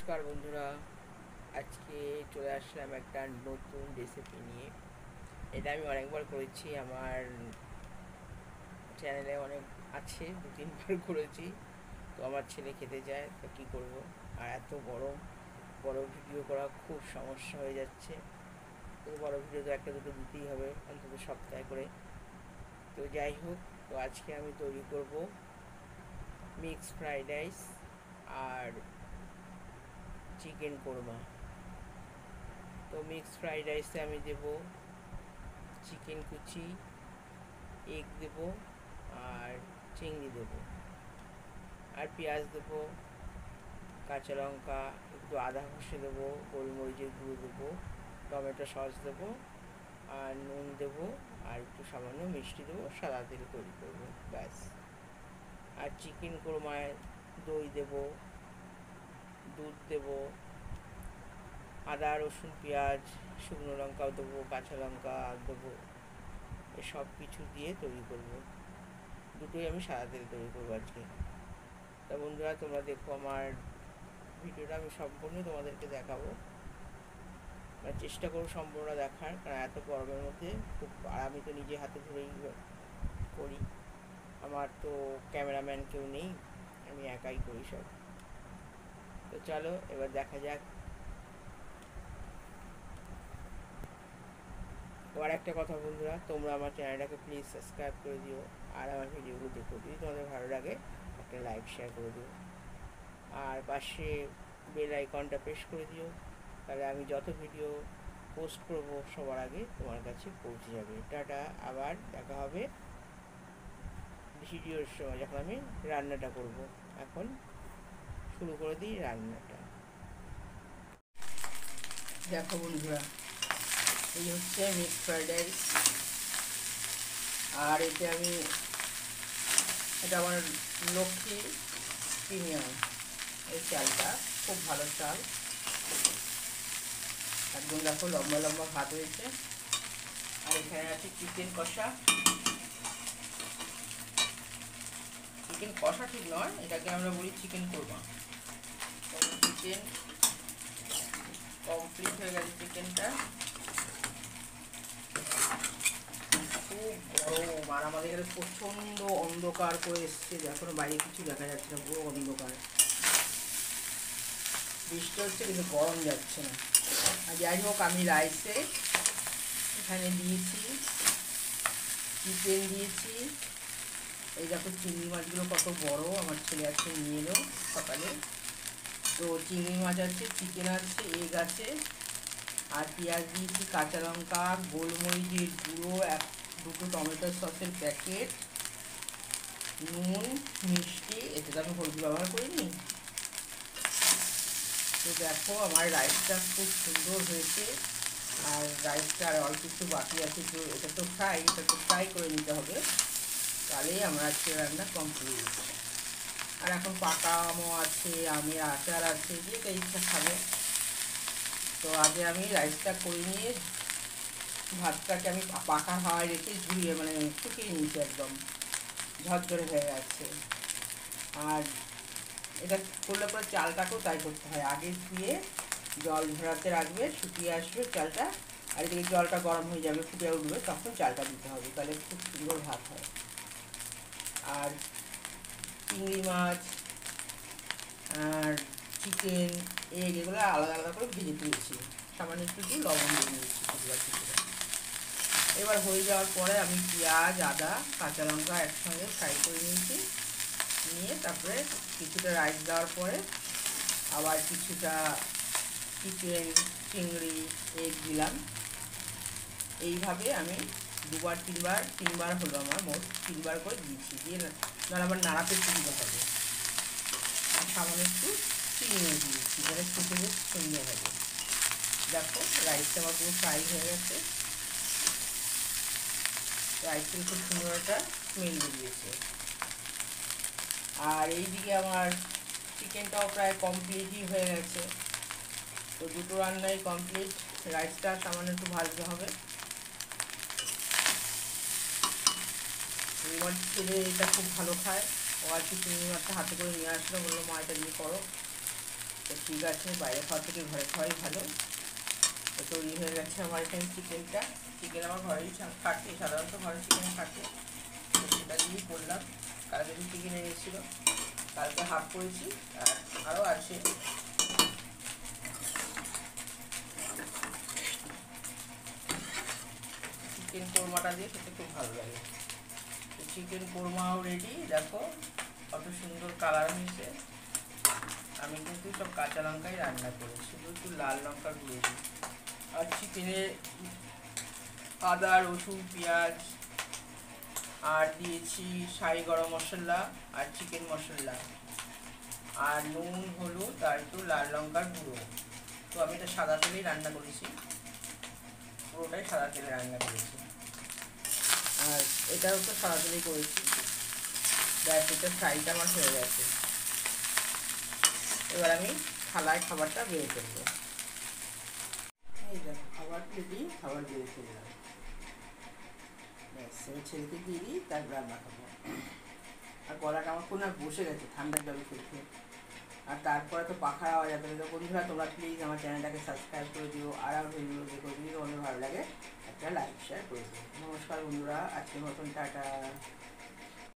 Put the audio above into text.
নমস্কার বন্ধুরা, আজকে চলে আসলাম একটা নতুন রেসিপি নিয়ে। এটা আমি অনেকবার করেছি, আমার চ্যানেলে অনেক আছে, 2-3 বার করেছি। তো আমার ছেলে খেতে চায়, তো কী করবো। আর এত বড় বড় ভিডিও করা খুব সমস্যা হয়ে যাচ্ছে। তো বড় ভিডিও তো একটা দুটো দিতেই হবে, অন্তত সপ্তাহে করে। তো যাই হোক, তো আজকে আমি তৈরি করব মিক্স ফ্রাইড রাইস আর চিকেন কোরমা। তো মিক্স ফ্রাইড রাইসে আমি দেবো চিকেন কুচি, এগ দেবো, আর চিংড়ি দেবো, আর পেঁয়াজ দেবো, কাঁচা লঙ্কা, একটু আদা ঘষে দেবো, গোলমরিচের গুঁড়ো দেবো, টমেটো সস দেবো, আর নুন দেবো, আর একটু সামান্য মিষ্টি দেবো, সাদা তেল তৈরি করবো, ব্যাস। আর চিকেন কোরমায় দই দেবো, দুধ দেবো, আদা রসুন পেঁয়াজ, শুকনো লঙ্কাও দেবো, কাঁচা লঙ্কা দেবো, এসব কিছু দিয়ে তৈরি করবো। দুটোই আমি সাদা তেল তৈরি করবো আজকে। তা বন্ধুরা, তোমরা দেখো আমার ভিডিওটা, আমি সম্পূর্ণ তোমাদেরকে দেখাবো, মানে চেষ্টা করবো সম্পূর্ণ দেখার, কারণ এত গরমের মধ্যে খুব, আর আমি তো নিজে হাতে ধরেই করি, আমার তো ক্যামেরাম্যান কেউ নেই, আমি একাই করি সব। তো চলো এবার দেখা যাক। আর একটা কথা বন্ধুরা, তোমরা আমার চ্যানেলটাকে প্লিজ সাবস্ক্রাইব করে দিও, আর আমার ভিডিওগুলো দেখো, যদি তোমাদের ভালো লাগে একটা লাইক শেয়ার করে দিও, আর পাশে বেল আইকনটা প্রেস করে দিও, তাহলে আমি যত ভিডিও পোস্ট করব সবার আগে তোমার কাছে পৌঁছে যাবে। টাটা, আবার দেখা হবে ভিডিওর সময় যখন আমি রান্নাটা করব। এখন শুরু করে দিই রান্নাটা। দেখো বন্ধুরা, এই হচ্ছে মিক্স ফ্রাইড রাইস, আর এটা এটা আমার লক্ষ্মী প্রিমিয়াম, এই চালটা খুব ভালো চাল, একদম দেখো লম্বা লম্বা ভাত হয়েছে। আর এখানে আছে চিকেন কষা, চিকেন কষা ঠিক নয়, এটাকে আমরা বলি চিকেন কোরমা। চিকেন কমপ্লিট হয়ে গেছে, চিকেনটা খুব গরম, আর আমাদের এখানে প্রচণ্ড অন্ধকার করে এসছে, এখন বাইরে কিছু দেখা যাচ্ছে না, পুরো অন্ধকার, বৃষ্টি হচ্ছে কিন্তু গরম যাচ্ছে না। আর যাই হোক, আমি রাইসে এখানে দিয়েছি চিকেন, দিয়েছি এই দেখো চিংড়ি মাছগুলো কত বড়, আমার ছেলে আছে নিয়ে এলো সকালে। তো চিংড়ি মাছ আছে, চিকেন আছে, এগ আছে, আর পেঁয়াজ দিয়েছি, কাঁচা লঙ্কা, গোলমরিচের গুঁড়ো, দুটো টমেটো সসের প্যাকেট, নুন, মিষ্টি, এতে তো আমি হলুদ ব্যবহার করিনি। তো দেখো আমার রাইসটা খুব সুন্দর হয়েছে, আর রাইসটা আর অল্প একটু বাকি আছে, তো এটা তো ফ্রাই করে নিতে হবে, তাহলেই আমার আজকে রান্না কমপ্লিট। আর এখন পাকা আমও আছে, আমের আচার আছে, যেটা ইচ্ছা খাবে। তো আগে আমি রাইসটা করে নিয়ে ভাতটাকে আমি পাকা হাওয়ায় রেখে ঝুড়িয়ে মানে শুকিয়ে নিয়েছি, একদম ঝরঝরে হয়ে গেছে। আর এটা করলে পরে চালটাকেও তাই করতে হয়, আগে ধুয়ে জল ঝরাতে রাখবে, শুকিয়ে আসবে চালটা, আর এদিকে জলটা গরম হয়ে যাবে, ফুটে উঠবে, তখন চালটা দিতে হবে, তাহলে খুব সুন্দর ভাত হয়। আর চিংড়ি মাছ আর চিকেন, এগ, এগুলো আলাদা আলাদা করে ভেজে দিয়েছি, সামান্য একটু লবণ দিয়ে নিয়েছি কিছুটা। এবার হয়ে যাওয়ার পরে আমি পেঁয়াজ, আদা, কাঁচা লঙ্কা একসঙ্গে ফ্রাই করে নিয়েছি, নিয়ে তারপরে কিছুটা রাইস দেওয়ার পরে আবার কিছুটা চিকেন, চিংড়ি, এগ দিলাম। এইভাবে আমি তিনবার হলো আমার, মোট 3বার করে দিয়েছি, দিয়ে নাহলে আবার নাড়াতে সুবিধা হবে। আর সামান্য একটু চিনিও দিয়েছি, যাতে খেতে বেশ সুন্দর হবে। দেখো রাইসটা আমার পুরো ফ্রাই হয়ে গেছে, রাইসের খুব সুন্দর একটা স্মেল বেরিয়েছে। আর এইদিকে আমার চিকেনটাও প্রায় কমপ্লিটই হয়ে গেছে, তো দুটো রান্নাই কমপ্লিট। রাইসটা সামান্য একটু ভাজতে হবে। আমার ছেলে এটা খুব ভালো খায়, ও আর কি চিংড়ি মাছটা হাতে করে নিয়ে আসলো, বললো মা এটা দিয়ে করো, তো ঠিক আছে, বাইরে খাওয়া থেকে ঘরে খাওয়াই ভালো। তো তৈরি হয়ে গেছে আমার এখানে চিকেনটা। চিকেন আমার ঘরেই থাকে, সাধারণত ঘরে চিকেন থাকে, তো সেটা দিয়েই করলাম। কালকে যে চিকেন এনেছিল, কালকে হাফ করেছি, আর আরও আছে। চিকেন কোরমাটা দিয়ে খেতে খুব ভালো লাগে। তো চিকেন কোরমাও রেডি, দেখো কত সুন্দর কালার হয়েছে। আমি কিন্তু সব কাঁচা লঙ্কাই রান্না করি, শুধু একটু লাল লঙ্কা গুঁড়ো দিই। আর চিকেনে আদা রসুন পেঁয়াজ আর দিয়েছি শাহি গরম মশলা আর চিকেন মশলা আর নুন হলুদ আর একটু লাল লঙ্কার গুঁড়ো। তো আমি এটা সাদা তেলেই রান্না করেছি, পুরোটাই সাদা তেলে রান্না করেছি, আর এটাও তো সাদা তেলেই করেছি। ব্যাস, এটা ফ্রাইটা আমার হয়ে গেছে। এবার আমি থালায় খাবারটা বেড়ে ফেলবো। এই দেখো খাবার রেডি, খাবার বেড়ে ফেললাম। ব্যাস, আমি ছেলেকে দিয়ে দিই, তার রান্না খাবো। আর গলাটা আমার কোনো আর বসে গেছে ঠান্ডার জলে খেলতে, আর তারপরে তো পাখার আওয়াজ এত। তো বন্ধুরা, তোমরা প্লিজ আমার চ্যানেলটাকে সাবস্ক্রাইব করে দিও, আর ভিডিওগুলো দেখো, যদি তোমাদের ভালো লাগে একটা লাইক শেয়ার করে দিও। নমস্কার বন্ধুরা, আজকের মতন টাটা।